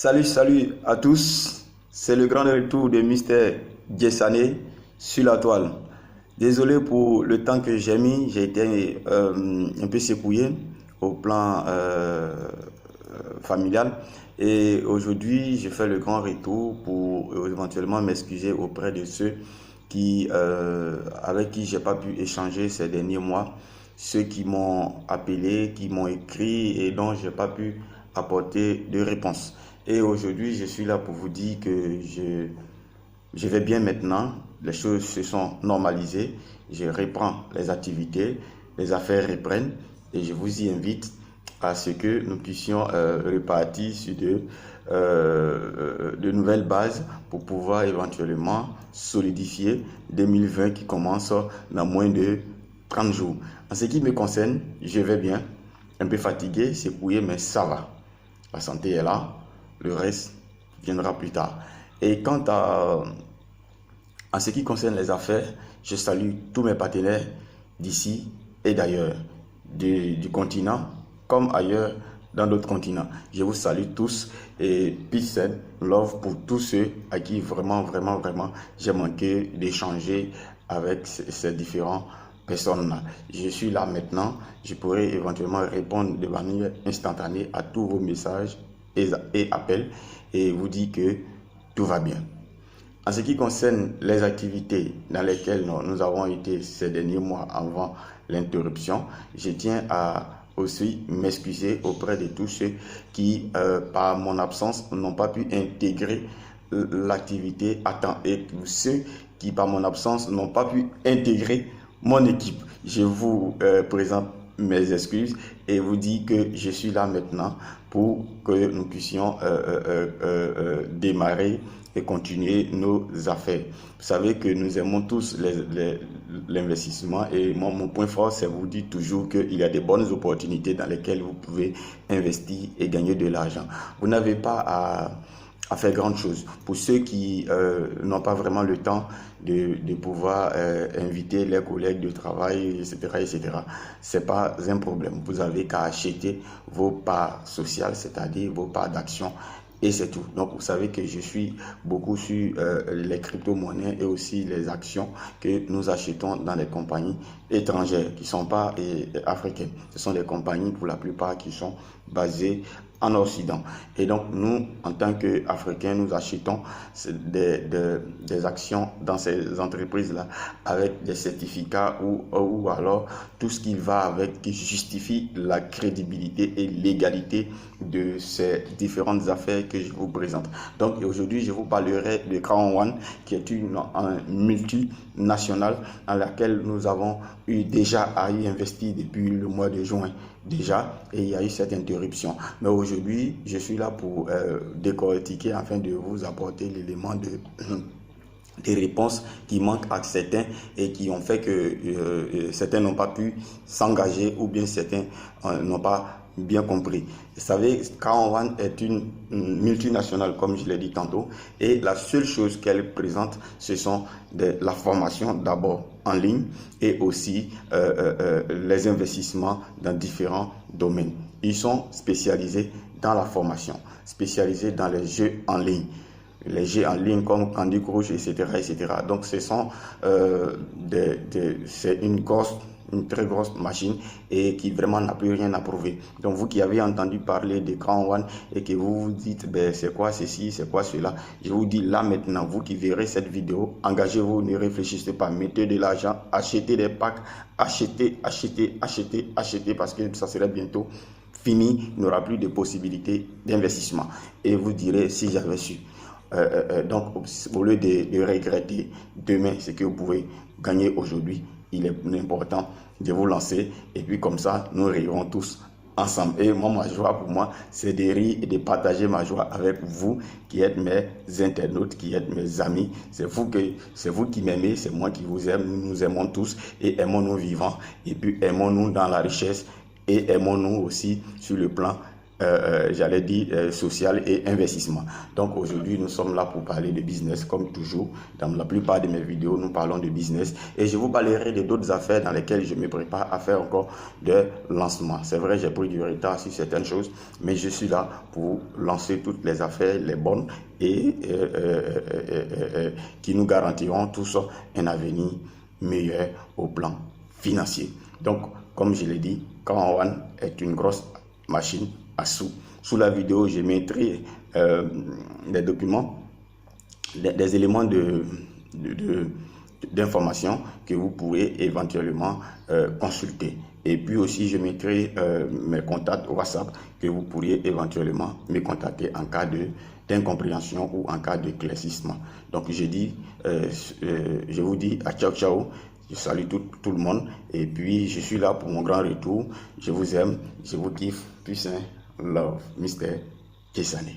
Salut à tous, c'est le grand retour de Mister Djessané sur la toile. Désolé pour le temps que j'ai mis, j'ai été un peu secoué au plan familial et aujourd'hui je fais le grand retour pour éventuellement m'excuser auprès de ceux avec qui j'ai pas pu échanger ces derniers mois, ceux qui m'ont appelé, qui m'ont écrit et dont j'ai pas pu apporter de réponse. Et aujourd'hui, je suis là pour vous dire que je vais bien maintenant. Les choses se sont normalisées. Je reprends les activités, les affaires reprennent et je vous y invite à ce que nous puissions repartir sur de nouvelles bases pour pouvoir éventuellement solidifier 2020 qui commence dans moins de 30 jours. En ce qui me concerne, je vais bien, un peu fatigué, secoué, mais ça va. La santé est là. Le reste viendra plus tard. Et quant à ce qui concerne les affaires, je salue tous mes partenaires d'ici et d'ailleurs, du continent comme ailleurs dans d'autres continents. Je vous salue tous et peace and love pour tous ceux à qui vraiment j'ai manqué d'échanger avec ces différents personnes-là. Je suis là maintenant, je pourrai éventuellement répondre de manière instantanée à tous vos messages et appel et vous dit que tout va bien. En ce qui concerne les activités dans lesquelles nous avons été ces derniers mois avant l'interruption, je tiens à aussi m'excuser auprès de tous ceux qui, par mon absence, n'ont pas pu intégrer l'activité à temps et ceux qui, par mon absence, n'ont pas pu intégrer mon équipe. Je vous présente mes excuses et vous dis que je suis là maintenant pour que nous puissions démarrer et continuer nos affaires. Vous savez que nous aimons tous l'investissement et moi, mon point fort, c'est vous dire toujours qu'il y a des bonnes opportunités dans lesquelles vous pouvez investir et gagner de l'argent. Vous n'avez pas à faire grande chose. Pour ceux qui n'ont pas vraiment le temps de pouvoir inviter les collègues de travail, etc., c'est pas un problème. Vous avez qu'à acheter vos parts sociales, c'est-à-dire vos parts d'action, et c'est tout. Donc, vous savez que je suis beaucoup sur les crypto-monnaies et aussi les actions que nous achetons dans les compagnies étrangères qui ne sont pas africaines. Ce sont des compagnies pour la plupart qui sont basées en Occident. Et donc, nous, en tant qu'Africains, nous achetons des actions dans ces entreprises-là avec des certificats ou alors tout ce qui va avec, qui justifie la crédibilité et l'égalité de ces différentes affaires que je vous présente. Donc, aujourd'hui, je vous parlerai de Crown One, qui est une multinationale dans laquelle nous avons déjà à y investir depuis le mois de juin. Déjà, et il y a eu cette interruption. Mais aujourd'hui, je suis là pour décortiquer afin de vous apporter l'élément des réponses qui manquent à certains et qui ont fait que certains n'ont pas pu s'engager ou bien certains n'ont pas bien compris. Vous savez, Crown One est une multinationale, comme je l'ai dit tantôt, et la seule chose qu'elle présente, ce sont la formation d'abord en ligne et aussi les investissements dans différents domaines. Ils sont spécialisés dans la formation, spécialisés dans les jeux en ligne. Les jeux en ligne comme Candy Crush, etc. Donc, ce sont c'est une très grosse machine et qui vraiment n'a plus rien à prouver. Donc, vous qui avez entendu parler de Crown One et que vous vous dites, ben, c'est quoi ceci, c'est quoi cela, je vous dis là maintenant, vous qui verrez cette vidéo, engagez-vous, ne réfléchissez pas, mettez de l'argent, achetez des packs, achetez, parce que ça serait bientôt fini, il n'y aura plus de possibilités d'investissement. Et vous direz, si j'avais su. Donc, au lieu de regretter demain ce que vous pouvez gagner aujourd'hui, il est important de vous lancer et puis comme ça, nous rirons tous ensemble. Et moi, ma joie pour moi, c'est de rire et de partager ma joie avec vous qui êtes mes internautes, qui êtes mes amis. C'est vous qui m'aimez, c'est moi qui vous aime. Nous nous aimons tous et aimons-nous vivants et puis aimons-nous dans la richesse et aimons-nous aussi sur le plan j'allais dire, social et investissement. Donc aujourd'hui, nous sommes là pour parler de business, comme toujours. Dans la plupart de mes vidéos, nous parlons de business. Et je vous parlerai de d'autres affaires dans lesquelles je me prépare à faire encore de lancement. C'est vrai, j'ai pris du retard sur certaines choses, mais je suis là pour lancer toutes les affaires, les bonnes, et qui nous garantiront tous un avenir meilleur au plan financier. Donc, comme je l'ai dit, Car1 est une grosse machine à sous. Sous la vidéo, je mettrai des documents, des éléments d'information que vous pourrez éventuellement consulter. Et puis aussi, je mettrai mes contacts WhatsApp que vous pourriez éventuellement me contacter en cas d'incompréhension ou en cas d'éclaircissement. Donc, je vous dis à ciao ciao. Je salue tout le monde et puis je suis là pour mon grand retour. Je vous aime, je vous kiffe. Peace and love, Mr. Kesane.